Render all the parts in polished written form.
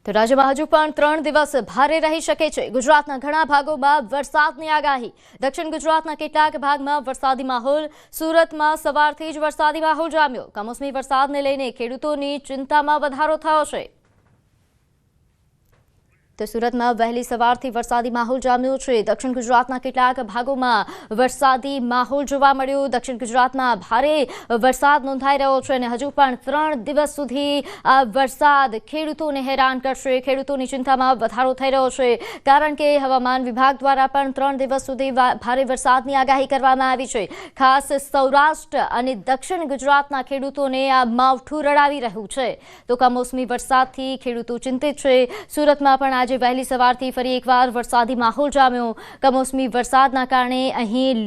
તો રાજ્યમાં હજુ પણ 3 દિવસ ભારે રહી શકે છે। ગુજરાતના ઘણા ભાગોમાં વરસાદની આગાહી। દક્ષિણ ગુજરાતના કેટલાક ભાગમાં વરસાદી માહોલ। સુરતમાં સવારથી જ વરસાદી માહોલ જામ્યો। કમોસમી વરસાદને લઈને ખેડૂતોની ચિંતામાં વધારો થયો છે। તો સુરતમાં વહેલી સવારથી વરસાદી માહોલ જામ્યો છે। દક્ષિણ ગુજરાતના કેટલાક ભાગોમાં વરસાદી માહોલ જોવા મળ્યો। દક્ષિણ ગુજરાતમાં ભારે વરસાદ નોંધાઈ રહ્યો છે અને હજુ પણ 3 દિવસ સુધી આ વરસાદ ખેડૂતોને હેરાન કરશે। ખેડૂતોની ચિંતામાં વધારો થઈ રહ્યો છે કારણ કે હવામાન વિભાગ દ્વારા પણ 3 દિવસ સુધી ભારે વરસાદની આગાહી કરવામાં આવી છે। ખાસ સૌરાષ્ટ્ર અને દક્ષિણ ગુજરાતના ખેડૂતોને આ માવઠું રડાવી રહ્યું છે। તો કમોસમી વરસાદથી ખેડૂતો ચિંતિત છે। સુરતમાં પણ આજે વહેલી સવારથી ફરી એકવાર વરસાદી માહોલ જામ્યો। કમોસમી વરસાદના કારણે અહીં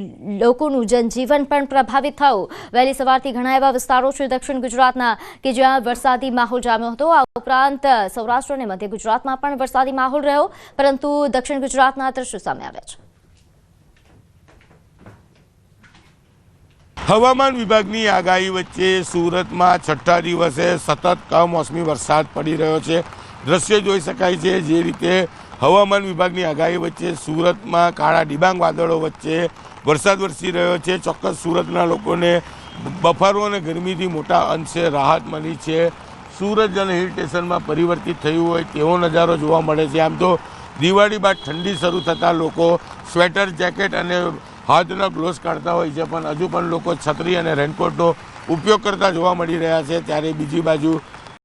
લોકોનું જનજીવન પણ પ્રભાવિત થયું। વહેલી સવારથી ઘણા એવા વિસ્તારો છે દક્ષિણ ગુજરાતના કે જ્યાં વરસાદી માહોલ જામ્યો હતો। આ ઉપરાંત સૌરાષ્ટ્ર અને મધ્ય ગુજરાતમાં પણ વરસાદી માહોલ રહ્યો, પરંતુ દક્ષિણ ગુજરાતના દ્રશ્યો સામે આવ્યા છે। હવામાન વિભાગની આગાહી વચ્ચે સુરતમાં 6ઠ્ઠા દિવસે સતત કમોસમી વરસાદ પડી રહ્યો છે। દ્રશ્ય જોઈ શકાય છે જે રીતે હવામાન વિભાગની આગાહી વચ્ચે સુરતમાં કાળા ડિબાંગ વાદળો વચ્ચે વરસાદ વરસી રહ્યો છે। ચોક્કસ સુરતના લોકોને બફારો અને ગરમીથી મોટા અંશે રાહત મળી છે। સુરત અને હિલ સ્ટેશનમાં પરિવર્તિત થયું હોય તેવો નજારો જોવા મળે છે। આમ તો દિવાળી બાદ ઠંડી શરૂ થતાં લોકો સ્વેટર, જેકેટ અને હાથના ગ્લોવ્સ કાઢતા હોય છે, પણ હજુ પણ લોકો છત્રી અને રેનકોટનો ઉપયોગ કરતા જોવા મળી રહ્યા છે। ત્યારે બીજી બાજુ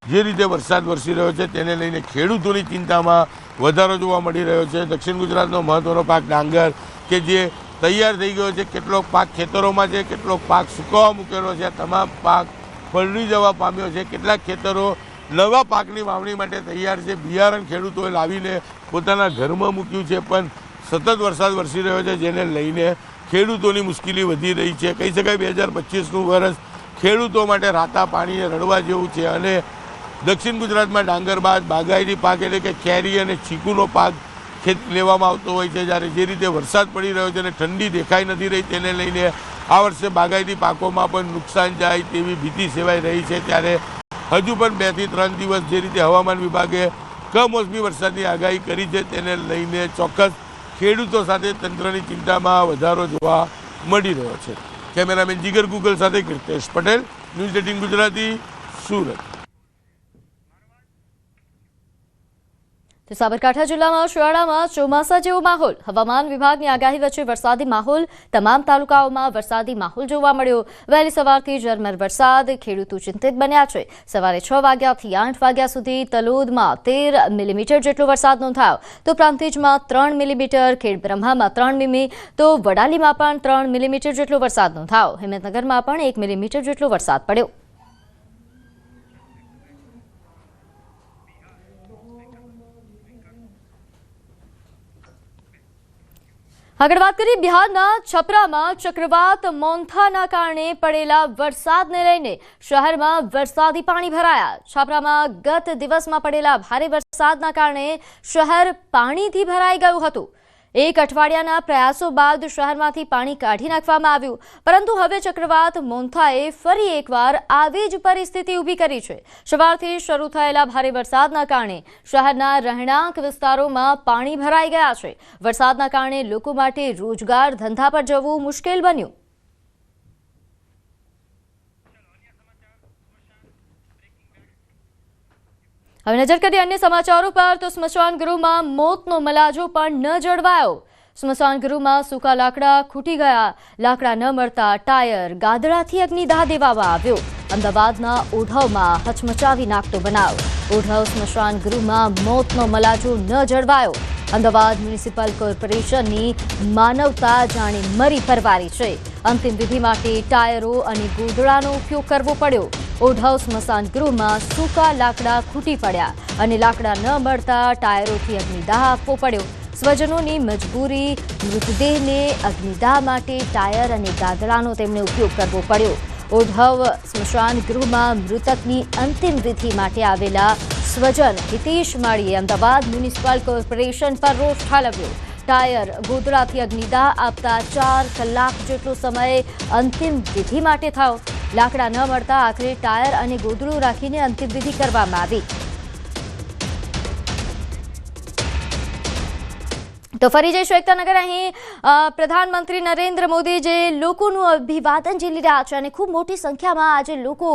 જે રીતે વરસાદ વરસી રહ્યો છે તેને લઈને ખેડૂતોની ચિંતામાં વધારો જોવા મળી રહ્યો છે। દક્ષિણ ગુજરાતનો મહત્વનો પાક ડાંગર કે જે તૈયાર થઈ ગયો છે, કેટલોક પાક ખેતરોમાં છે, કેટલોક પાક સુકાવા મૂકેલો છે, તમામ પાક પલળી જવા પામ્યો છે। કેટલાક ખેતરો નવા પાકની વાવણી માટે તૈયાર છે। બિયારણ ખેડૂતોએ લાવીને પોતાના ઘરમાં મૂક્યું છે, પણ સતત વરસાદ વરસી રહ્યો છે જેને લઈને ખેડૂતોની મુશ્કેલી વધી રહી છે। કહી શકાય 2025નું વર્ષ ખેડૂતો માટે રાતા પાણીએ રડવા જેવું છે અને દક્ષિણ ગુજરાતમાં ડાંગર બાદ બાગાયતી પાક એટલે કે કેરી અને ચીકુનો પાક લેવામાં આવતો હોય છે। જ્યારે જે રીતે વરસાદ પડી રહ્યો છે અને ઠંડી દેખાઈ નથી રહી તેને લઈને આ વર્ષે બાગાયતી પાકોમાં પણ નુકસાન જાય તેવી ભીતિ સેવાઈ રહી છે। ત્યારે હજુ પણ 2 થી 3 દિવસ જે રીતે હવામાન વિભાગે કમોસમી વરસાદની આગાહી કરી છે તેને લઈને ચોક્કસ ખેડૂતો સાથે તંત્રની ચિંતામાં વધારો જોવા મળી રહ્યો છે। કેમેરામેન જીગર ગુગલ સાથે કીર્તેશ પટેલ, ન્યૂઝ 18 ગુજરાતી, સુરત। તો સાબરકાંઠા જિલ્લામાં શિયાળામાં ચોમાસા જેવો માહોલ। હવામાન વિભાગની આગાહી વચ્ચે વરસાદી માહોલ। તમામ તાલુકાઓમાં વરસાદી માહોલ જોવા મળ્યો। વહેલી સવારથી ઝરમર વરસાદ, ખેડૂતો ચિંતિત બન્યા છે। સવારે 6 વાગ્યાથી 8 વાગ્યા સુધી તલોદમાં 13 મિલીમીટર જેટલો વરસાદ નોંધાયો, તો પ્રાંતિજમાં 3 મિલીમીટર, ખેડબ્રહ્મામાં 3 મીમી, તો વડાલીમાં પણ 3 મિલીમીટર જેટલો વરસાદ નોંધાયો। હિંમતનગરમાં પણ 1 મિલીમીટર જેટલો વરસાદ પડ્યો। આગળ વાત કરીએ બિહારના છપરામાં ચક્રવાત મોન્થાના કારણે પડેલા વરસાદને લઈને શહેરમાં વરસાદી પાણી ભરાયા। છપરામાં ગત દિવસમાં પડેલા ભારે વરસાદના કારણે શહેર પાણીથી ભરાઈ ગયું હતું। 1 અઠવાડિયાના પ્રયાસો બાદ શહેરમાંથી પાણી કાઢી નાખવામાં આવ્યું, પરંતુ હવે ચક્રવાત મોન્થાએ ફરી એકવાર આવી જ પરિસ્થિતિ ઊભી કરી છે। સવારથી શરૂ થયેલા ભારે વરસાદના કારણે શહેરના રહેણાંક વિસ્તારોમાં પાણી ભરાઈ ગયા છે। વરસાદના કારણે લોકો માટે રોજગાર ધંધા પર જવું મુશ્કેલ બન્યું। હવે નજર કરીએ અન્ય સમાચારો પર। તો સ્મશાન ગૃહમાં મોતનો મલાજો પણ ન જળવાયો। સ્મશાન ગૃહમાં સૂકા લાકડા ખૂટી ગયા। લાકડા ન મળતા ટાયર, ગાદડાથી અગ્નિદાહ દેવામાં આવ્યો। અમદાવાદના ઓઢવમાં હચમચાવી નાખતો બનાવ। ઓઢવ સ્મશાન ગૃહમાં મોતનો મલાજો ન જળવાયો। અમદાવાદ મ્યુનિસિપલ કોર્પોરેશનની માનવતા જાણે મરી પરવારી છે। અંતિમ વિધિ માટે ટાયરો અને ગોદડાનો ઉપયોગ કરવો પડ્યો। ઓઢવ સ્મશાન ગૃહમાં સૂકા લાકડા ખૂટી પડ્યા અને લાકડા ન મળતા ટાયરોથી અગ્નિદાહ આપવો પડ્યો। સ્વજનોની મજબૂરી, મૃતદેહને અગ્નિદાહ માટે ટાયર અને ગાદડાનો તેમણે ઉપયોગ કરવો પડ્યો। ઓઢવ સ્મશાન ગૃહમાં મૃતકની અંતિમ વિધિ માટે આવેલા સ્વજન હિતેશ માળીએ અમદાવાદ મ્યુનિસિપલ કોર્પોરેશન પર રોષ ઠાલવ્યો। ટાયર, ગોદડાથી અગ્નિદાહ આપતા 4 કલાક જેટલો સમય અંતિમ વિધિ માટે થયો। લાકડા ન મળતા આખરે ટાયર અને ગોદડું રાખીને અંતિમ વિધિ કરવામાં આવી। તો ફરી જઈશું એકતાનગર. અહીં પ્રધાનમંત્રી નરેન્દ્ર મોદી જે લોકોનું અભિવાદન ઝીલી રહ્યા છે અને ખૂબ મોટી સંખ્યામાં આજે લોકો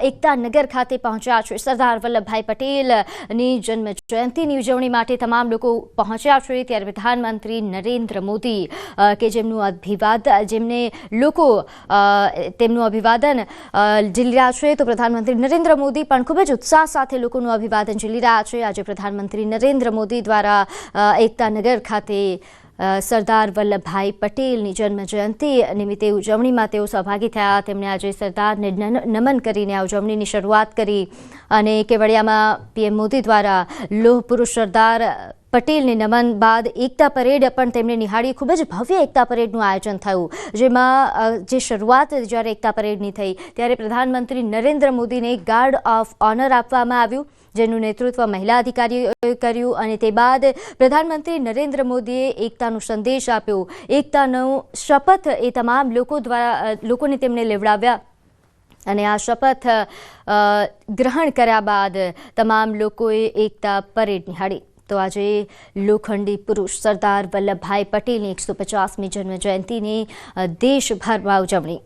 એકતાનગર ખાતે પહોંચ્યા છે. સરદાર વલ્લભભાઈ પટેલની જન્મ જયંતિની ઉજવણી માટે તમામ લોકો પહોંચ્યા છે. ત્યારે પ્રધાનમંત્રી નરેન્દ્ર મોદી કે જેમને લોકો તેમનું અભિવાદન ઝીલી રહ્યા છે, તો પ્રધાનમંત્રી નરેન્દ્ર મોદી પણ ખૂબ જ ઉત્સાહ સાથે લોકોનું અભિવાદન ઝીલી રહ્યા છે. આજે પ્રધાનમંત્રી નરેન્દ્ર મોદી દ્વારા એકતાનગર ખાતે સરદાર વલ્લભભાઈ પટેલની જન્મ જયંતિ નિમિત્તે ઉજવણીમાં તેઓ સહભાગી થયા. તેમણે આજે સરદારને નમન કરીને આ ઉજવણીની શરૂઆત કરી અને કેવડિયામાં પીએમ મોદી દ્વારા લોહ પુરુષ સરદાર પટેલને નમન બાદ એકતા પરેડ પણ તેમણે નિહાળી. ખૂબ જ ભવ્ય એકતા પરેડનું આયોજન થયું, જેમાં જે શરૂઆત જ્યારે એકતા પરેડની થઈ ત્યારે પ્રધાનમંત્રી નરેન્દ્ર મોદીને ગાર્ડ ઓફ ઓનર આપવામાં આવ્યું, જેનું નેતૃત્વ મહિલા અધિકારીઓએ કર્યું. અને તે બાદ પ્રધાનમંત્રી નરેન્દ્ર મોદીએ એકતાનો સંદેશ આપ્યો. એકતાનો શપથ એ તમામ લોકોને તેમણે લેવડાવ્યા અને આ શપથ ગ્રહણ કર્યા બાદ તમામ લોકોએ એકતા પરેડ નિહાળી. તો આજે લોખંડી પુરુષ સરદાર વલ્લભભાઈ પટેલની 150મી જન્મ જયંતિની દેશભરમાં ઉજવણી.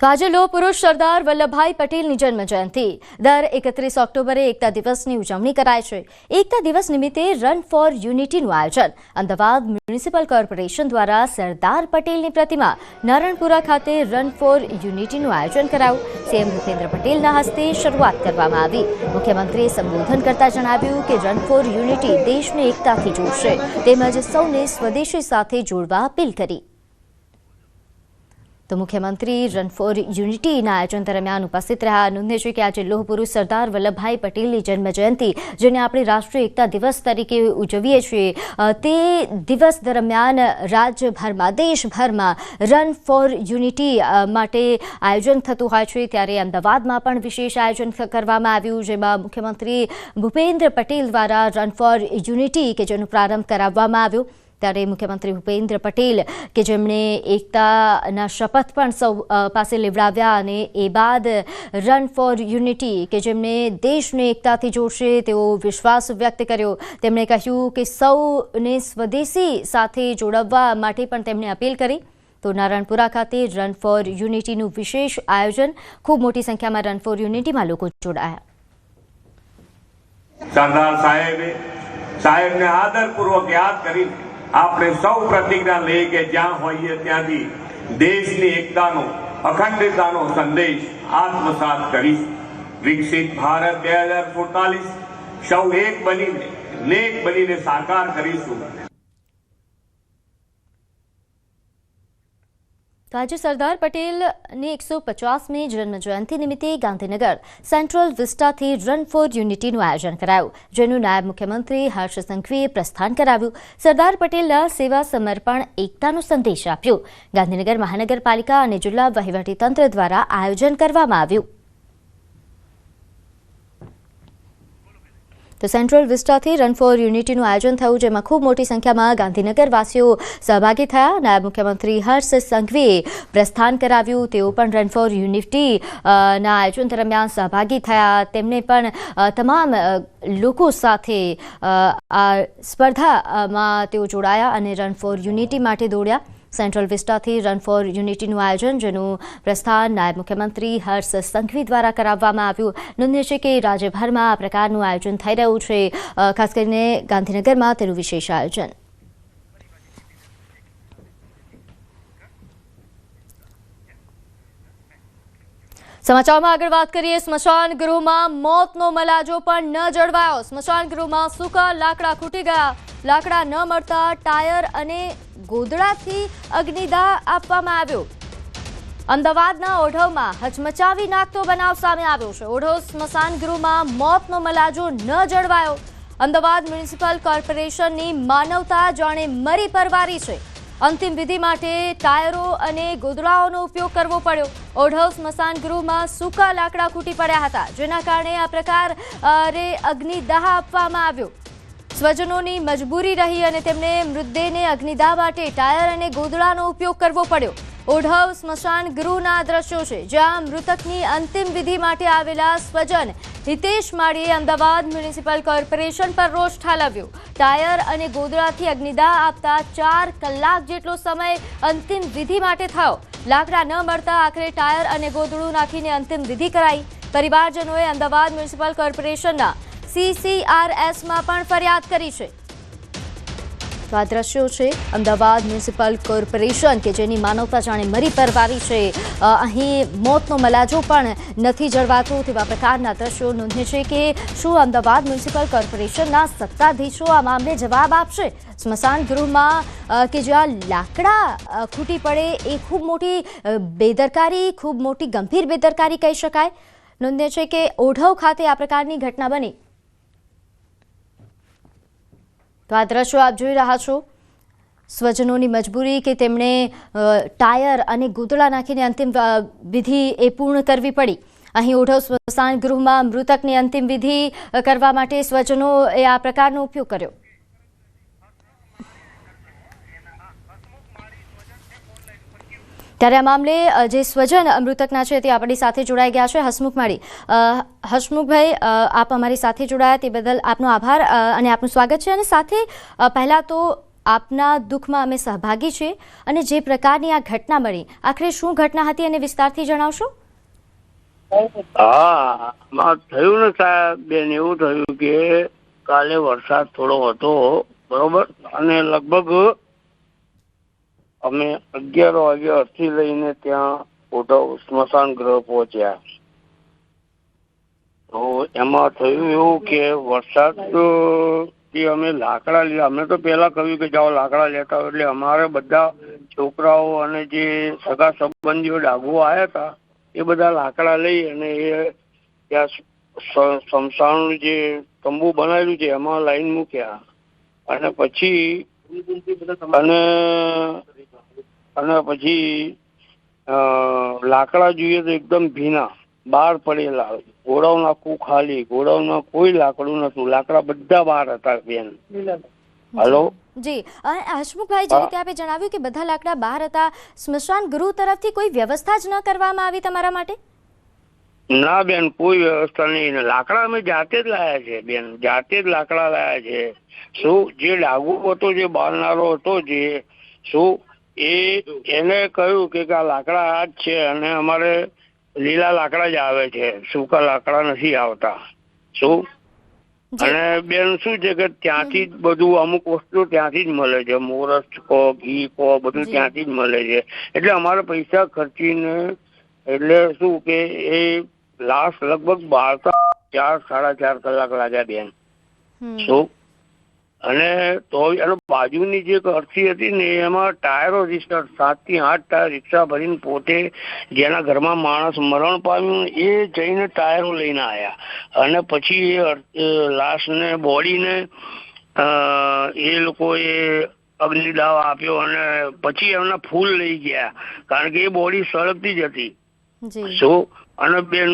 તો આજે લોહ પુરુષ સરદાર વલ્લભભાઈ પટેલની જન્મ જયંતિ. દર 31 ઓક્ટોબરે એકતા દિવસની ઉજવણી કરાય છે. એકતા દિવસ નિમિત્તે રન ફોર યુનિટીનું આયોજન અમદાવાદ મ્યુનિસિપલ કોર્પોરેશન દ્વારા સરદાર પટેલની પ્રતિમા નારણપુરા ખાતે રન ફોર યુનિટીનું આયોજન કરાયું. સીએમ ભૂપેન્દ્ર પટેલના હસ્તે શરૂઆત કરવામાં આવી. મુખ્યમંત્રીએ સંબોધન કરતા જણાવ્યું કે રન ફોર યુનિટી દેશને એકતાથી જોડશે તેમજ સૌને સ્વદેશી સાથે જોડવા અપીલ કરી. તો મુખ્યમંત્રી રન ફોર યુનિટીના આયોજન દરમિયાન ઉપસ્થિત રહ્યા. નોંધે છે કે આજે લોહ પુરુષ સરદાર વલ્લભભાઈ પટેલની જન્મ જયંતિ, જેને આપણે રાષ્ટ્રીય એકતા દિવસ તરીકે ઉજવીએ છીએ, તે દિવસ દરમિયાન રાજ્યભરમાં દેશભરમાં રન ફોર યુનિટી માટે આયોજન થતું હોય છે. ત્યારે અમદાવાદમાં પણ વિશેષ આયોજન કરવામાં આવ્યું, જેમાં મુખ્યમંત્રી ભૂપેન્દ્ર પટેલ દ્વારા રન ફોર યુનિટી કે જેનો પ્રારંભ કરાવવામાં આવ્યો. ત્યારે મુખ્યમંત્રી ભૂપેન્દ્ર પટેલ કે જેમણે એકતાના શપથ પણ સૌ પાસે લેવડાવ્યા અને એ બાદ રન ફોર યુનિટી કે જેમને દેશને એકતાથી જોડશે તેવો વિશ્વાસ વ્યક્ત કર્યો. તેમણે કહ્યું કે સૌને સ્વદેશી સાથે જોડવા માટે પણ તેમણે અપીલ કરી. તો નારણપુરા ખાતે રન ફોર યુનિટીનું વિશેષ આયોજન, ખૂબ મોટી સંખ્યામાં રન ફોર યુનિટીમાં લોકો જોડાયા. સરદાર સાહેબને આદરપૂર્વક યાદ કરીને આપણે સૌ પ્રતિજ્ઞા લઈએ કે જ્યાં હોઈએ ત્યાંથી દેશની એકતાનો, અખંડિતતાનો સંદેશ આત્મસાત કરીશું. વિકસિત ભારત 2047 સૌ એક બનીને સાકાર કરીશું. તો આજે સરદાર પટેલની 150મી જન્મ જયંતિ નિમિત્તે ગાંધીનગર સેન્ટ્રલ વિસ્ટાથી રન ફોર યુનિટીનું આયોજન કરાયું, જેનું નાયબ મુખ્યમંત્રી હર્ષ સંઘવીએ પ્રસ્થાન કરાવ્યું. સરદાર પટેલના સેવા સમર્પણ એકતાનો સંદેશ આપ્યો. ગાંધીનગર મહાનગરપાલિકા અને જિલ્લા વહીવટીતંત્ર દ્વારા આયોજન કરવામાં આવ્યું. તો સેન્ટ્રલ વિસ્ટાથી રન ફોર યુનિટીનું આયોજન થયું, જેમાં ખૂબ મોટી સંખ્યામાં ગાંધીનગરવાસીઓ સહભાગી થયા. નાયબ મુખ્યમંત્રી હર્ષ સંઘવીએ પ્રસ્થાન કરાવ્યું. તેઓ પણ રન ફોર યુનિટીના આયોજન દરમિયાન સહભાગી થયા. તેમને પણ તમામ લોકો સાથે આ સ્પર્ધામાં તેઓ જોડાયા અને રન ફોર યુનિટી માટે દોડ્યા. સેન્ટ્રલ વિસ્ટાથી રન ફોર યુનિટીનું આયોજન, જેનું પ્રસ્થાન નાયબ મુખ્યમંત્રી હર્ષ સંઘવી દ્વારા કરાવવામાં આવ્યું. નોંધનીય છે કે રાજ્યભરમાં આ પ્રકારનું આયોજન થઈ રહ્યું છે, ખાસ કરીને ગાંધીનગરમાં તેનું વિશેષ આયોજન. સમાચારમાં આગળ વાત કરીએ. સ્મશાન ગૃહમાં મોતનો મલાજો પણ ન જળવાયો. સ્મશાન ગૃહમાં સૂકા લાકડા ખૂટી ગયા. લાકડા ન મળતા ટાયર અને ગોદડાથી અગ્નિદાહ આપવામાં આવ્યો. અમદાવાદના ઓઢવમાં હચમચાવી નાખતો બનાવ સામે આવ્યો છે. ઓઢવ સ્મશાન ગૃહમાં મોતનો મલાજો ન જળવાયો. અમદાવાદ મ્યુનિસિપલ કોર્પોરેશનની માનવતા જાણે મરી પરવારી છે. અંતિમ વિધિ માટે ટાયરો અને ગોદડાઓનો ઉપયોગ કરવો પડ્યો. ઓઢવ સ્મશાન ગૃહમાં સૂકા લાકડા ખૂટી પડ્યા હતા, જેના કારણે આ પ્રકારે અગ્નિદાહ આપવામાં આવ્યો. સ્વજનોની મજબૂરી રહી અને તેમને મૃતદેહને અગ્નિદાહ માટે ટાયર અને ગોદડાનો ઉપયોગ કરવો પડ્યો. ઓઢવ સ્મશાન ગૃહના દ્રશ્યો છે, જ્યાં મૃતકની અંતિમ વિધિ માટે આવેલા સ્વજન હિતેશ માળીએ અમદાવાદ મ્યુનિસિપલ કોર્પોરેશન પર રોષ ઠાલવ્યો. ટાયર અને ગોદડાથી અગ્નિદાહ આપતા 4 કલાક જેટલો સમય અંતિમ વિધિ માટે થયો. લાકડા ન મળતા આખરે ટાયર અને ગોદડું નાખીને અંતિમ વિધિ કરાઈ. પરિવારજનોએ અમદાવાદ મ્યુનિસિપલ કોર્પોરેશનના CCRSમાં પણ ફરિયાદ કરી છે. તો આ દ્રશ્યો છે અમદાવાદ મ્યુનિસિપલ કોર્પોરેશન કે જેની માનવતા જાણે મરી પરવારી છે. અહીં મોતનો મલાજો પણ નથી જળવાતો તેવા પ્રકારના દ્રશ્યો નોંધે છે કે શું અમદાવાદ મ્યુનિસિપલ કોર્પોરેશનના સત્તાધીશો આ મામલે જવાબ આપશે? સ્મશાન ગૃહમાં કે જ્યાં લાકડા ખૂટી પડે એ ખૂબ મોટી બેદરકારી, ખૂબ મોટી ગંભીર બેદરકારી કહી શકાય. નોંધે છે કે ઓઢવ ખાતે આ પ્રકારની ઘટના બની. તો આ દ્રશ્યો આપ જોઈ રહ્યા છો. સ્વજનોની મજબૂરી કે તેમણે ટાયર અને ગોદડા નાખીને અંતિમ વિધિ એ પૂર્ણ કરવી પડી. અહીં ઓઢવ સ્મશાન ગૃહમાં મૃતકની અંતિમ વિધિ કરવા માટે સ્વજનોએ આ પ્રકારનો ઉપયોગ કર્યો. ત્યારે આ મામલે જે સ્વજન મૃતકના છે તે આપણી સાથે જોડાઈ ગયા છે. હસમુખ માળી, હસમુખભાઈ, આપ અમારી સાથે જોડાયા તે બદલ આપનો આભાર અને આપનું સ્વાગત છે. અને સાથે પહેલાં તો આપના દુઃખમાં અમે સહભાગી છીએ અને જે પ્રકારની આ ઘટના બની, આખરે શું ઘટના હતી અને વિસ્તારથી જણાવશો? હા, થયું ને સાહેબ બેન, એવું થયું કે કાલે વરસાદ થોડો હતો, બરોબર, અને લગભગ અમે 11 વાગે અરથી લઈને ત્યાં ઓઢવ સ્મશાન ગ્રહ પહોંચ્યા. તો એમાં થયું એવું કે વરસાદ થી અમે લાકડા લીધા. અમે તો પેલા કહ્યું કે જાઓ લાકડા લેતા હોય, એટલે અમારે બધા છોકરાઓ અને જે સગા સંબંધીઓ ડાઘુઓ આવ્યા હતા એ બધા લાકડા લઈ અને એ ત્યાં સ્મશાનનું જે તંબુ બનાવેલું છે એમાં લાઈન મૂક્યા. અને પછી અને પછી લાકડા જોઈએ તો એકદમ ભીના બહાર પડેલા. ગોડાઉન આખું ખાલી, ગોડાઉનમાં કોઈ લાકડું નતું, લાકડા બધા બહાર હતા બેન. હલો જી હસમુખભાઈ, જે રીતે આપે જણાવ્યું કે બધા લાકડા બહાર હતા, સ્મશાન ગૃહ તરફથી કોઈ વ્યવસ્થા જ ન કરવામાં આવી તમારા માટે? ના બેન, કોઈ વ્યવસ્થા નહીં. લાકડા અમે જાતે જ લાયા છે બેન, જાતે જ લાકડા લાયા છે. શું જે ડાઘુ હતો, જે બારનારો હતો, જે શું એને કહ્યું કે આ લાકડા આ જ છે અને અમારે લીલા લાકડા જ આવે છે, સૂકા લાકડા નથી આવતા. શું અને બેન શું છે કે ત્યાંથી જ બધું, અમુક વસ્તુ ત્યાંથી જ મળે છે, મોરસ કહો, ઘી કહો, બધું ત્યાંથી જ મળે છે. એટલે અમારે પૈસા ખર્ચીને, એટલે શું કે એ લાસ્ટ લગભગ 4-4.5 કલાક લાગ્યા બેન. શું અને તો એનો બાજુની જે અરથી હતી ને એમાં ટાયરો 7 થી 8 ટાયર રિક્ષા ભરીને પોતે જેના ઘરમાં માણસ મરણ પામ્યું એ જઈને ટાયરો લઈને આવ્યા. અને પછી એ લાશને, બોડીને એ લોકોએ અગ્નિદાહ આપ્યો અને પછી એમના ફૂલ લઈ ગયા, કારણ કે એ બોડી સળગતી જ હતી. શું અને બેન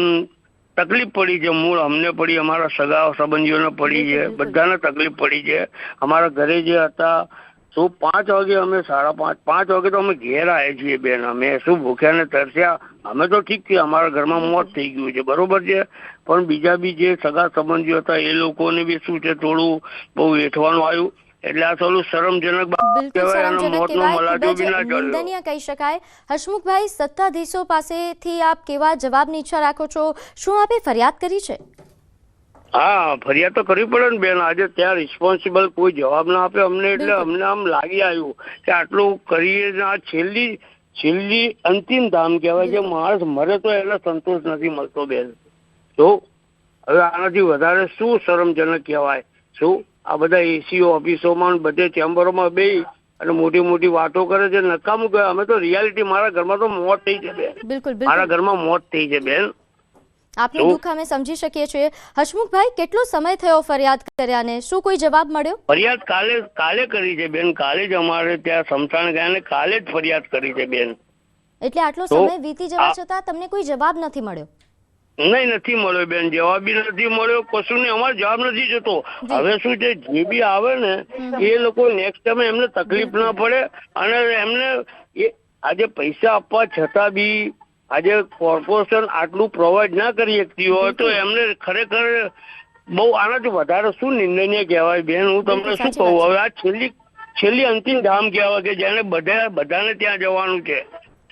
તકલીફ પડી છે, મૂળ અમને પડી, અમારા સગા સંબંધીઓને પડી છે, બધાને તકલીફ પડી છે. અમારા ઘરે જે હતા શું 5 વાગે, અમે 5:30 વાગે તો અમે ઘેર આવ્યા છીએ બેન. અમે શું ભૂખ્યા ને તરસ્યા? અમે તો ઠીક છે, અમારા ઘરમાં મોત થઈ ગયું છે, બરોબર છે, પણ બીજા બી જે સગા સંબંધીઓ હતા એ લોકોને બી શું છે થોડું બહુ વેઠવાનું આવ્યું. એટલે આ થોડું શરમજનક નિંદનીય કહી શકાય. હસમુખભાઈ, સત્તાધીશો પાસેથી આપ કેવા જવાબની ઈચ્છા રાખો છો? શું આપે ફરિયાદ કરી છે? હા, ફરિયાદ તો કરવી પડે ને બેન. આજે ત્યાં રિસ્પોન્સિબલ કોઈ જવાબ ના આપે અમને, એટલે અમને આમ લાગી આવ્યું કે આટલું કરીએ, આ છેલ્લી અંતિમ ધામ કહેવાય કે માણસ મરે તો એને સંતોષ નથી મળતો બેન. તો હવે આનાથી વધારે શું શરમજનક કહેવાય? શું આ બધા એસી ઓફિસોમાં, બધે ચેમ્બરોમાં બેસી અને મોટી મોટી વાતો કરે છે, નકામું કહે. અમે તો રિયાલિટી, મારા ઘરમાં તો મોત થઈ છે બેન, મારા ઘરમાં મોત થઈ છે બેન. આપનું દુઃખ અમે સમજી શકીએ છીએ. હસમુખભાઈ, કેટલો સમય થયો ફરિયાદ કર્યાને? શું કોઈ જવાબ મળ્યો? ફરિયાદ કાલે કરી છે બેન, કાલે જ અમારે ત્યાં સ્મશાન ગયા ને કાલે જ ફરિયાદ કરી છે બેન. એટલે આટલો સમય વીતી જવા છતાં તમને કોઈ જવાબ નથી મળ્યો? નહીં, નથી મળ્યો બેન, જવાબ બી નથી મળ્યો, કશું નહીં. અમારો જવાબ નથી જતો. હવે શું છે, જે બી આવે ને એ લોકો નેક્સ્ટ ટાઈમ એમને તકલીફ ના પડે અને એમને આજે પૈસા આપવા છતાં બી આજે કોર્પોરેશન આટલું પ્રોવાઈડ ના કરી શકતી હોય તો એમને ખરેખર બહુ આનાથી વધારે શું નિંદનીય કહેવાય બેન. હું તમને શું કહું, હવે આ છેલ્લી અંતિમ ધામ કહેવાય કે જેને બધાને ત્યાં જવાનું છે.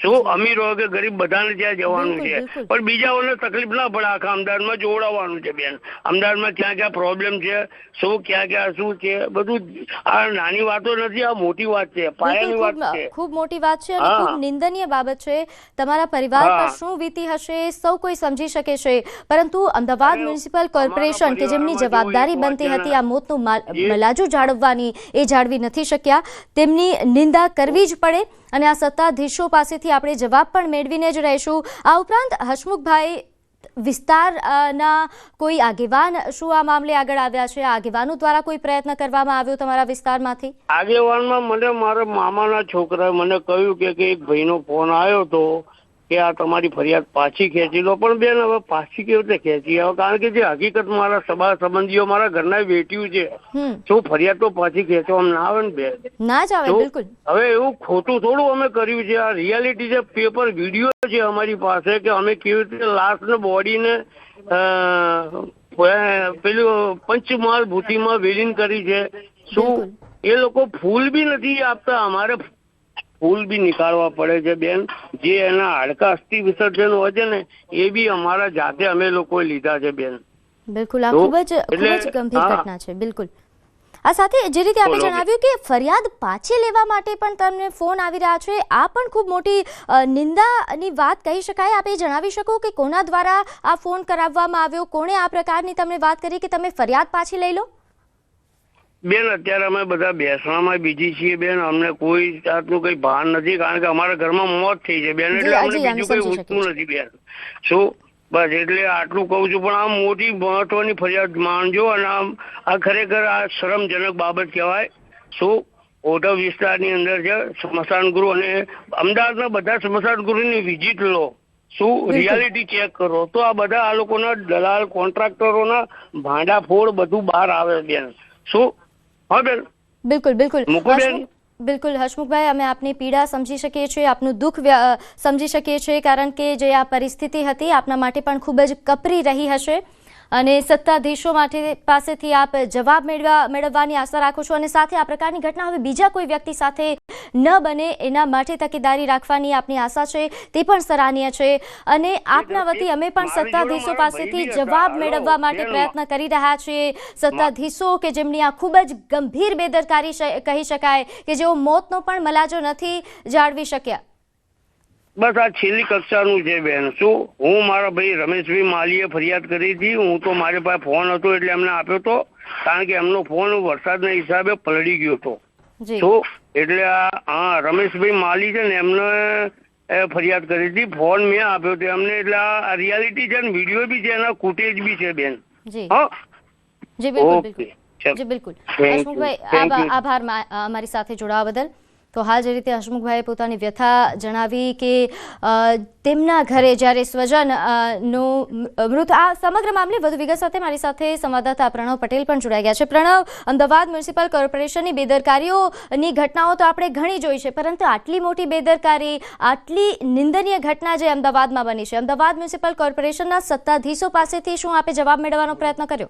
શું અમીર હોય કે ગરીબ બધાને ત્યાં જવાનું છે, પણ બીજાઓને તકલીફ ના પડે. આખા અમદાવાદમાં જોડાવાનું છે બેન. અમદાવાદમાં ક્યાં ક્યાં પ્રોબ્લેમ છે, શું ક્યાં શું છે, બધું આ નાની વાતો નથી, આ મોટી વાત છે, પાયાની વાત છે, ખૂબ મોટી વાત છે અને ખૂબ નિંદનીય બાબત છે. તમારા પરિવાર પર શું વીતી હશે સૌ કોઈ સમજી શકે છે, પરંતુ અમદાવાદ મ્યુનિસિપલ કોર્પોરેશન કે જેમની જવાબદારી બનતી હતી આ મોતનું મલાજુ જાળવવાની એ જાળવી નથી શક્યા. તેમની નિંદા કરવી જ પડે અને આ સત્તાધીશો પાસેથી આપણે જવાબ પણ મેળવીને જ રહીશું. આ ઉપરાંત હસમુખભાઈ, વિસ્તારના કોઈ આગેવાન શું આ મામલે આગળ આવ્યા છે? આગેવાનો દ્વારા કોઈ પ્રયત્ન કરવામાં આવ્યો તમારા વિસ્તારમાંથી? આગેવાનમાં મને મારા મામાના છોકરાએ મને કહ્યું કે એક ભાઈનો ફોન આવ્યો હતો કે આ તમારી ફરિયાદ પાછી ખેંચી લો. પણ બેન હવે પાછી કેવી રીતે ખેંચી આવે, કારણ કે જે હકીકત મારા સગા સંબંધીઓ મારા ઘરના વેઠ્યું છે, શું ફરિયાદ તો પાછી ખેંચવામાં ના આવે ને બેન? ના જ આવે, બિલકુલ. હવે એવું ખોટું થોડું અમે કર્યું છે, આ રિયાલિટી છે, પેપર વિડીયો છે અમારી પાસે કે અમે કેવી રીતે લાશ ને બોડીને પેલું પંચમહાલ ભૂતિમાં વિલીન કરી છે. શું એ લોકો ફૂલ બી નથી આપતા, અમારે ફૂલ બી નીકાળવા પડે છે બેન. જે એના હાડકા અસ્થિ વિસર્જન હોય છે ને એ બી અમારા જાતે અમે લોકોએ લીધા છે બેન. બિલકુલ, આ ખૂબ જ ગંભીર ઘટના છે. બિલકુલ. આ સાથે જે રીતે આપણે જણાવ્યું કે ફરિયાદ પાછી લેવા માટે પણ તમને ફોન આવી રહ્યા છે, આ પણ ખૂબ મોટી નિંદાની વાત કહી શકાય. આપ એ જણાવી શકો કે કોના દ્વારા આ ફોન કરાવવામાં આવ્યો, કોણે આ પ્રકારની તમને વાત કરી કે તમે ફરિયાદ પાછી લઈ લો? બેન અત્યારે અમે બધા બેસવામાં બીજી છીએ બેન, અમને કોઈ જાતનું કઈ ભાન નથી, કારણ કે અમારા ઘરમાં મોત થઈ છે બેન, એટલે અમને બીજું કઈ ઉઠતું નથી બેન. શું બસ એટલે આટલું કહું છું. પણ આ મોટી મહત્વની ફરિયાદ માનજો અને આ ખરેખર આ શરમજનક બાબત કહેવાય. શું ઓઢવ વિસ્તારની અંદર છે સ્મશાન ગૃહ, અને અમદાવાદના બધા સ્મશાન ગૃહની વિઝિટ લો, શું રિયાલિટી ચેક કરો તો આ બધા આ લોકોના દલાલ કોન્ટ્રાક્ટરોના ભાંડાફોડ બધું બહાર આવે બેન. શું હા બેન? બિલકુલ બિલકુલ બિલકુલ હસમુખભાઈ, અમે આપની પીડા સમજી શકીએ છીએ, આપનું દુઃખ સમજી શકીએ છીએ, કારણ કે જે આ પરિસ્થિતિ હતી આપના માટે પણ ખૂબ જ કપરી રહી હશે અને સત્તાધીશો પાસેથી આપ જવાબ મેળવવાની આશા રાખો છો અને સાથે આ પ્રકારની ઘટના હવે બીજા કોઈ વ્યક્તિ સાથે ન બને એના માટે તકેદારી રાખવાની આપની આશા છે, તે પણ સરાહનીય છે. અને આપના વતી અમે પણ સત્તાધીશો પાસેથી જવાબ મેળવવા માટે પ્રયત્ન કરી રહ્યા છીએ. સત્તાધીશો કે જેમની આ ખૂબ જ ગંભીર બેદરકારી કહી શકાય, કે જેઓ મોતનો પણ મલાજો નથી જાળવી શક્યા. બસ આ છેલ્લી કક્ષાનું છે બેન. શું હું મારા ભાઈ રમેશભાઈ માલીએ ફરિયાદ કરી હતી, હું તો મારી પાસે ફોન હતો એટલે એમને આપ્યો હતો, કારણ કે એમનો ફોન વરસાદના હિસાબે પલળી ગયો હતો. શું એટલે હા રમેશભાઈ માલી છે ને એમને ફરિયાદ કરી હતી, ફોન મેં આપ્યો હતો એમને. એટલે આ રિયાલિટી છે ને વિડીયો બી છે, એના ફૂટેજ બી છે બેન. હા જી બિલકુલ જી બિલકુલ. હસમુખભાઈ આભાર અમારી સાથે જોડાવા બદલ. તો હાલ જે રીતે હસમુખભાઈએ પોતાની વ્યથા જણાવી કે તેમના ઘરે જ્યારે સ્વજનનું મૃત, આ સમગ્ર મામલે વધુ વિગત સાથે મારી સાથે સંવાદદાતા પ્રણવ પટેલ પણ જોડાઈ ગયા છે. પ્રણવ, અમદાવાદ મ્યુનિસિપલ કોર્પોરેશનની બેદરકારીઓની ઘટનાઓ તો આપણે ઘણી જોઈ છે, પરંતુ આટલી મોટી બેદરકારી, આટલી નિંદનીય ઘટના જે અમદાવાદમાં બની છે, અમદાવાદ મ્યુનિસિપલ કોર્પોરેશનના સત્તાધીશો પાસેથી શું આપે જવાબ મેળવવાનો પ્રયત્ન કર્યો?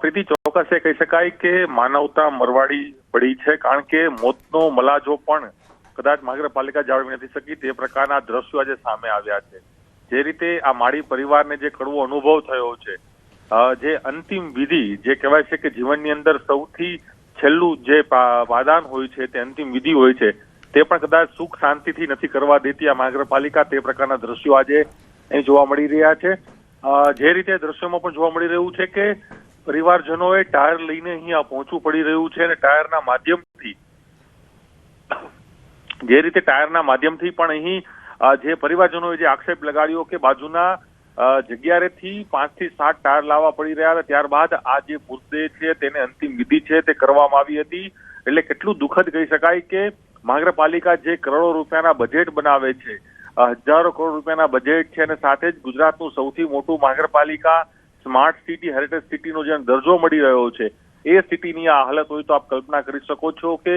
પ્રીતિ, ચોક્કસ એ કહી શકાય કે માનવતા મરવાડી પડી છે, કારણ કે મોતનો મલાજો પણ કદાચ મહાનગરપાલિકા જાળવી નથી શકી, તે પ્રકારના દ્રશ્યો આજે સામે આવ્યા છે. જે રીતે આ માળી પરિવારને જે કડવો અનુભવ થયો છે, જે અંતિમ વિધિ જે કહેવાય છે કે જીવનની અંદર સૌથી છેલ્લું જે વાદાન હોય છે તે અંતિમ વિધિ હોય છે, તે પણ કદાચ સુખ શાંતિથી નથી કરવા દેતી આ મહાનગરપાલિકા, તે પ્રકારના દ્રશ્યો આજે અહીં જોવા મળી રહ્યા છે. જે રીતે દ્રશ્યોમાં પણ જોવા મળી રહ્યું છે કે પરિવારજનોએ ટાયર લઈને અહીંયા પહોંચવું પડી રહ્યું છે, અને ટાયરના માધ્યમથી જે રીતે ટાયરના માધ્યમથી પણ અહીં જે પરિવારજનોએ જે આક્ષેપ લગાડ્યો કે બાજુના જગ્યાએથી 5 થી 7 ટાયર લાવવા પડી રહ્યા હતા, ત્યારબાદ આ જે મૃતદેહ છે તેને અંતિમ વિધિ છે તે કરવામાં આવી હતી. એટલે કેટલું દુઃખદ કહી શકાય કે મહાનગરપાલિકા જે કરોડો રૂપિયાના બજેટ બનાવે છે, હજારો કરોડ રૂપિયાના બજેટ છે, અને સાથે જ ગુજરાતનું સૌથી મોટું મહાનગરપાલિકા સ્માર્ટ સિટી, હેરિટેજ સિટીનો જે દરજ્જો મળી રહ્યો છે, એ સિટીની આ હાલત હોય તો આપ કલ્પના કરી શકો છો કે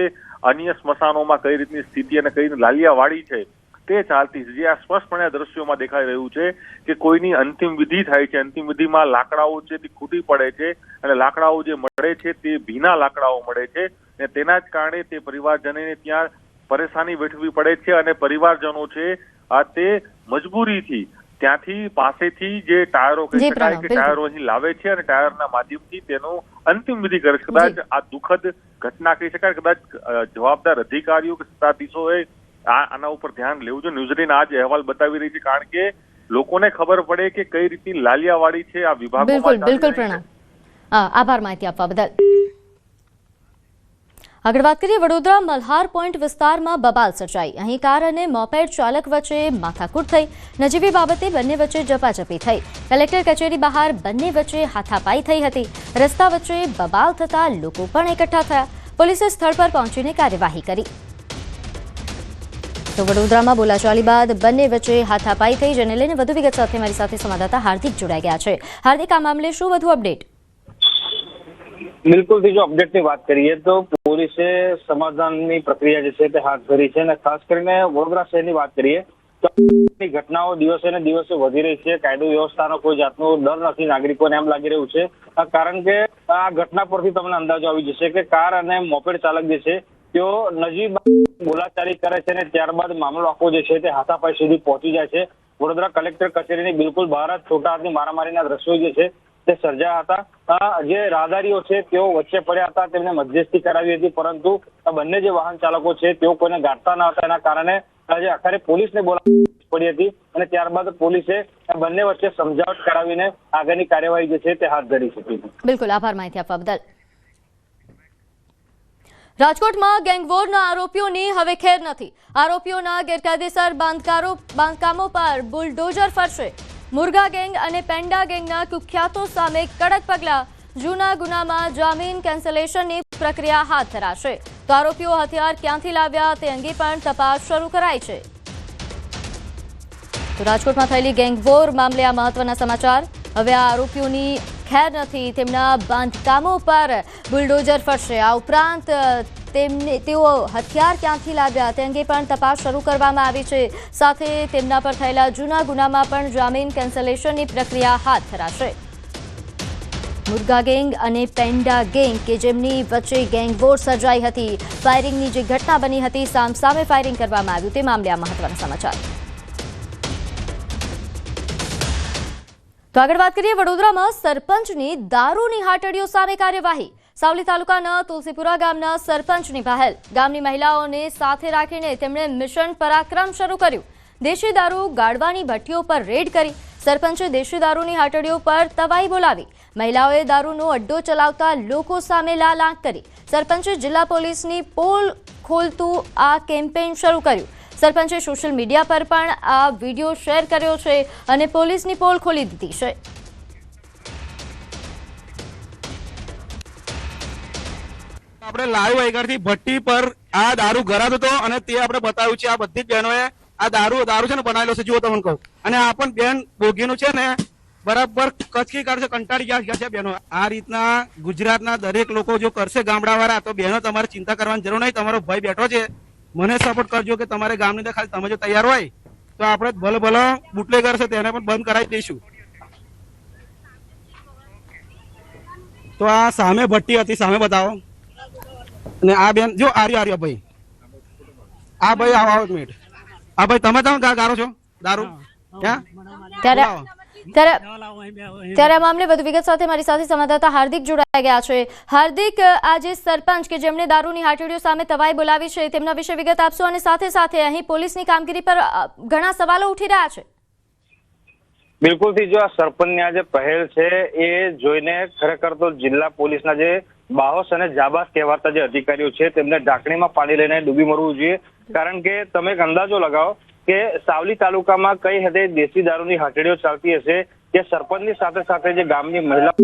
અન્ય સ્મશાનોમાં કઈ રીતની સ્થિતિ અને કઈ લાલિયાવાડી છે. તે ચાલતી છે, જે આ સ્પષ્ટપણે આ દ્રશ્યોમાં દેખાઈ રહ્યું છે કે કોઈની અંતિમ વિધિ થાય છે, અંતિમ વિધિમાં લાકડાઓ છે તે ખૂટી પડે છે અને લાકડાઓ જે મળે છે તે ભીના લાકડાઓ મળે છે અને તેના જ કારણે તે પરિવારજનોને ત્યાં પરેશાની વેઠવી પડે છે અને પરિવારજનો છે આ તે મજબૂરીથી ત્યાંથી પાસેથી જે ટાયરો કહી શકાય કે ટાયરો અહીં લાવે છે અને ટાયરના માધ્યમથી તેનો અંતિમ વિધિ કરે. કદાચ આ દુઃખદ ઘટના કહી શકાય, કદાચ જવાબદાર અધિકારીઓ કે સત્તાધીશોએ આના ઉપર ધ્યાન લેવું જોઈએ. ન્યૂઝીલેન્ડ આ જ અહેવાલ બતાવી રહી છે કારણ કે લોકોને ખબર પડે કે કઈ રીતની લાલિયાવાડી છે આ વિભાગોમાં. બિલકુલ પ્રણામ, આભાર માહિતી આપવા બદલ. આગળ વાત કરીએ, વડોદરા મલ્હાર પોઈન્ટ વિસ્તારમાં બબાલ સર્જાઈ. અહીં કાર અને મોપેડ ચાલક વચ્ચે માથાકૂટ થઈ. નજીવી બાબતે બંને વચ્ચે ઝપાઝપી થઈ. કલેક્ટર કચેરી બહાર બંને વચ્ચે હાથાપાઈ થઈ હતી. રસ્તા વચ્ચે બબાલ થતા લોકો પણ એકઠા થયા. પોલીસે સ્થળ પર પહોંચીને કાર્યવાહી કરી. તો વડોદરામાં બોલાચાલી બાદ બંને વચ્ચે હાથાપાઈ થઈ, જેને લઈને વધુ વિગત સાથે મારી સાથે સંવાદદાતા હાર્દિક જોડાઈ ગયા છે. હાર્દિક, આ મામલે શું વધુ અપડેટ? બિલકુલ, જો અપડેટની વાત કરીએ તો પોલીસે સમાધાનની પ્રક્રિયા જે છે તે હાથ ધરી છે અને ખાસ કરીને વડોદરા શહેરની વાત કરીએ તો ઘટનાઓ દિવસે ને દિવસે વધી રહી છે. કાયદો વ્યવસ્થાનો કોઈ જાતનો ડર નથી નાગરિકોને, એમ લાગી રહ્યું છે. કારણ કે આ ઘટના પરથી તમને અંદાજો આવી જશે કે કાર અને મોપેડ ચાલક જે છે તેઓ નજીક બોલાચાલી કરે છે અને ત્યારબાદ મામલો આખો જે છે તે હાથાપાઈ સુધી પહોંચી જાય છે. વડોદરા કલેક્ટર કચેરીની બિલકુલ બહાર જ છોટા હાથની મારામારીના દ્રશ્યો જે છે તે સર્જાયા હતા. જે રાહદારીઓ છે તેઓ વચ્ચે પડ્યા હતા, તેમને મધ્યસ્થી કરાવી હતી, પરંતુ બંને જે વાહન ચાલકો છે તેઓ કોઈને ગાંઠતા ન હતા. એના કારણે આજે આખરે પોલીસને બોલાવવી પડી હતી અને ત્યારબાદ પોલીસે બંને વચ્ચે સમજાવટ કરાવીને આગળની કાર્યવાહી જે છે તે હાથ ધરી છે. બિલકુલ, આભાર માહિતી આપવા બદલ. રાજકોટમાં ગેંગવોરના આરોપીઓની હવે ખેર નથી. આરોપીઓના ગેરકાયદેસર બાંધકામો પર બુલડોઝર ફરશે. મુર્ગા ગેંગ અને પેન્ડા ગેંગના કુખ્યાતો સામે કડક પગલાં. જૂના ગુનામાં જામીન કેન્સલેશનની પ્રક્રિયા હાથ ધરાશે. તો આરોપીઓ હથિયાર ક્યાંથી લાવ્યા તે અંગે પણ તપાસ શરૂ કરાઈ છે. તો રાજકોટમાં થયેલી ગેંગવોર મામલે આ મહત્વના સમાચાર. હવે આ આરોપીઓની ખેર નથી. તેમના બાંધકામો પર બુલડોઝર ફરશે. આ ઉપરાંત તેઓ હથિયાર ક્યાંથી લાવ્યા તે અંગે પણ તપાસ શરૂ કરવામાં આવી છે. સાથે તેમના પર થયેલા જૂના ગુનામાં પણ જામીન કેન્સલેશનની પ્રક્રિયા હાથ ધરાશે. મુર્ગા ગેંગ અને પેન્ડા ગેંગ કે જેમની વચ્ચે ગેંગવોર સર્જાઈ હતી, ફાયરિંગની જે ઘટના બની હતી, સામસામે ફાયરિંગ કરવામાં આવ્યું, તે મામલે આ મહત્વના સમાચાર. તો આગળ વાત કરીએ, વડોદરામાં સરપંચની દારૂની હાટડીઓ સામે કાર્યવાહી. સાવલી તાલુકાના તુલસીપુરા ગામના સરપંચની પહેલ. ગામની મહિલાઓને સાથે રાખીને તેમણે મિશન પરાક્રમ શરૂ કર્યું. દેશી દારૂ ગાળવાની ભઠ્ઠીઓ પર રેડ કરી. સરપંચે દેશી દારૂની હાટડીઓ પર તવાઈ બોલાવી. મહિલાઓએ દારૂનો અડ્ડો ચલાવતા લોકો સામે લાલ આંખ કરી. સરપંચે જિલ્લા પોલીસની પોલ ખોલતું આ કેમ્પેઇન શરૂ કર્યું. સરપંચે સોશિયલ મીડિયા પર પણ આ વિડીયો શેર કર્યો છે અને પોલીસની પોલ ખોલી દીધી છે. આપણે લાઈવ આગળથી ભઠ્ઠી પર આ દારૂ ગરાતો હતો અને તે આપણે બતાવ્યું છે. આ બધી જ બહેનોએ આ દારૂ છે ને બનાવેલો છે, જુઓ તમને કહું. અને આ પણ બેન બોગીનું છે ને બરાબર કચકી કાઢશે, કંટાળી ગયા છે બહેનો. આ રીતના ગુજરાતના દરેક લોકો જો કરશે ગામડાવાળા, તો બહેનો તમારે ચિંતા કરવાની જરૂર નહીં. તમારો ભાઈ બેઠો છે, મને સપોર્ટ કરજો કે તમારે ગામની અંદર ખાલી તમે જો તૈયાર હોય તો આપણે ભલે ભલે બુટલેગર છે તેને પણ બંધ કરાવી દઈશું. તો આ સામે ભઠ્ઠી હતી, સામે બતાવો. અને આ બેન જો આર્ય ભાઈ, આ ભાઈ આવો એક મિનિટ. આ ભાઈ તમે ગારો છો દારૂ? ત્યારે આ મામલે વધુ વિગત સાથે મારી સાથે સંવાદદાતા હાર્દિક જોડાઈ ગયા છે. હાર્દિક, આજે સરપંચ કે જેમણે દારૂની હાટડીઓ સામે તવાઈ બોલાવી છે, તેમના વિશે વિગત આપશો અને સાથે સાથે અહીં પોલીસની કામગીરી પર ઘણા સવાલો ઉઠી રહ્યા છે. બિલકુલથી, જો આ સરપંચની આ જે પહેલ છે એ જોઈને ખરેખર તો જિલ્લા પોલીસના જે બાહોશ અને જાબાઝ કહેવાતા જે અધિકારીઓ છે તેમને ઢાંકણીમાં પાણી લઈને ડૂબી મરવું જોઈએ. કારણ કે તમે એક અંદાજો લગાવો કે સાવલી તાલુકામાં કઈ હદે દેશી દારૂની હાટડીઓ ચાલતી હશે કે સરપંચની સાથે સાથે જે ગામની મહિલા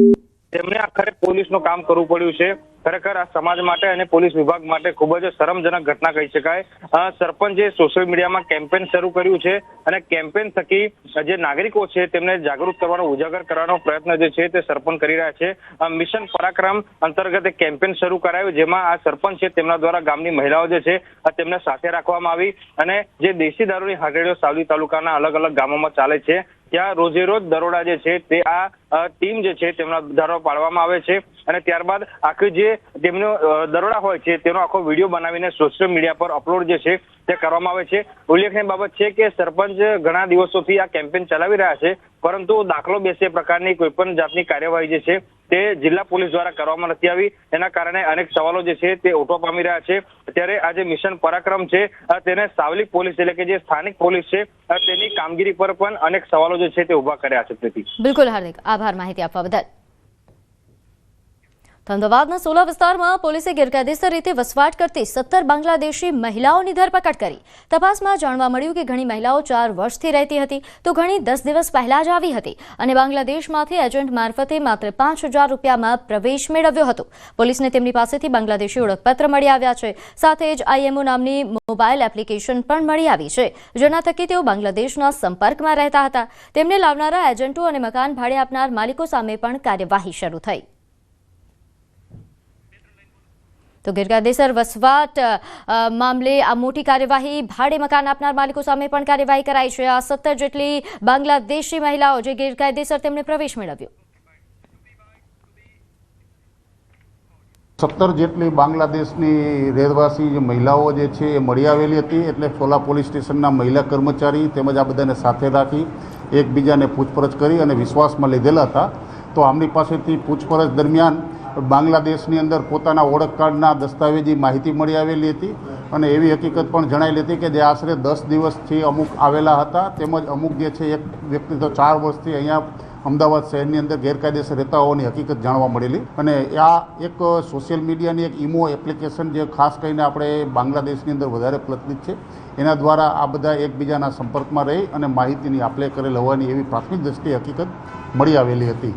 તેમને આખરે પોલીસનું કામ કરવું પડ્યું છે. ખરેખર આ સમાજ માટે અને પોલીસ વિભાગ માટે ખૂબ જ શરમજનક ઘટના કહી શકાય। સરપંચે સોશિયલ મીડિયામાં કેમ્પેન શરૂ કર્યું છે અને કેમ્પેન થકી જે નાગરિકો છે તેમને જાગૃત કરવાનો, ઉજાગર કરવાનો પ્રયત્ન જે છે તે સરપંચ કરી રહ્યા છે। મિશન પરાક્રમ અંતર્ગત એક કેમ્પેન શરૂ કરાયું, જેમાં આ સરપંચ છે તેમના દ્વારા ગામની મહિલાઓ જે છે તેમને સાથે રાખવામાં આવી અને જે દેશી દારૂની હાટડીઓ સાવલી તાલુકાના અલગ અલગ ગામોમાં ચાલે છે ત્યાં રોજે રોજ દરોડા જે છે તે આ ટીમ જે છે તેમના દ્વારા પાડવામાં આવે છે અને ત્યારબાદ આખી જે તેમનો દરોડા હોય છે તેનો આખો વિડીયો બનાવીને સોશિયલ મીડિયા પર અપલોડ જે છે તે કરવામાં આવે છે। ઉલ્લેખનીય બાબત છે કે સરપંચ ઘણા દિવસોથી આ કેમ્પેન ચલાવી રહ્યા છે, પરંતુ દાખલો બેસે પ્રકારની કોઈ પણ જાતની કાર્યવાહી જે છે તે જિલ્લા પોલીસ દ્વારા કરવામાં નથી આવી। એના કારણે અનેક સવાલો જે છે તે ઉઠવા પામી રહ્યા છે। ત્યારે આ જે મિશન પરાક્રમ છે તેને સાવલી પોલીસ એટલે કે જે સ્થાનિક પોલીસ છે તેની કામગીરી પર પણ અનેક સવાલો જે છે તે ઉભા કર્યા છે। પ્રીતિ, બિલકુલ હાર્દિક, આભાર માહિતી આપવા બદલ। અમદાવાદના સોલા વિસ્તારમાં પોલીસે ગેરકાયદેસર રીતે વસવાટ કરતી 17 બાંગ્લાદેશી મહિલાઓની ધરપકડ કરી। તપાસમાં જાણવા મળ્યું કે ઘણી મહિલાઓ 4 વર્ષથી રહેતી હતી તો ઘણી 10 દિવસ પહેલા જ આવી હતી અને બાંગ્લાદેશમાંથી એજન્ટ મારફતે માત્ર 5000 રૂપિયામાં પ્રવેશ મેળવ્યો હતો। પોલીસને તેમની પાસેથી બાંગ્લાદેશી ઓળખપત્ર મળી આવ્યા છે, સાથે જ IMO નામની મોબાઈલ એપ્લિકેશન પણ મળી આવી છે, જેના થકી તેઓ બાંગ્લાદેશના સંપર્કમાં રહેતા હતા। તેમને લાવનારા એજન્ટો અને મકાન ભાડે આપનાર માલિકો સામે પણ કાર્યવાહી શરૂ થઈ। તો ગેરકાયદેસર વસવાટ મામલે આ મોટી કાર્યવાહી, ભાડે મકાન આપનાર માલિકો સામે પણ કાર્યવાહી કરાઈ છે। આ 17 જેટલી બાંગ્લાદેશી મહિલાઓ જે ગેરકાયદેસર તેમને પ્રવેશ મેળવ્યો। 17 જેટલી બાંગ્લાદેશની રહેવાસી જે મહિલાઓ જે છે એ મળી આવેલી હતી, એટલે સોલા પોલીસ સ્ટેશનના મહિલા કર્મચારી તેમજ આ બધાને સાથે રાખી એકબીજાને પૂછપરછ કરી અને વિશ્વાસમાં લીધેલા હતા। તો આમની પાસેથી પૂછપરછ દરમિયાન બાંગ્લાદેશની અંદર પોતાના ઓળખ કાર્ડના દસ્તાવેજી માહિતી મળી આવેલી હતી અને એવી હકીકત પણ જણાયેલી હતી કે જે આશરે 10 દિવસથી અમુક આવેલા હતા, તેમજ અમુક જે છે એક વ્યક્તિ તો 4 વર્ષથી અહીંયા અમદાવાદ શહેરની અંદર ગેરકાયદેસર રહેતા હોવાની હકીકત જાણવા મળેલી અને આ એક સોશિયલ મીડિયાની એક IMO એપ્લિકેશન જે ખાસ કરીને આપણે બાંગ્લાદેશની અંદર વધારે પ્રચલિત છે, એના દ્વારા આ બધા એકબીજાના સંપર્કમાં રહી અને માહિતીની આપ લે કરેલ હોવાની એવી પ્રાથમિક દ્રષ્ટિએ હકીકત મળી આવેલી હતી।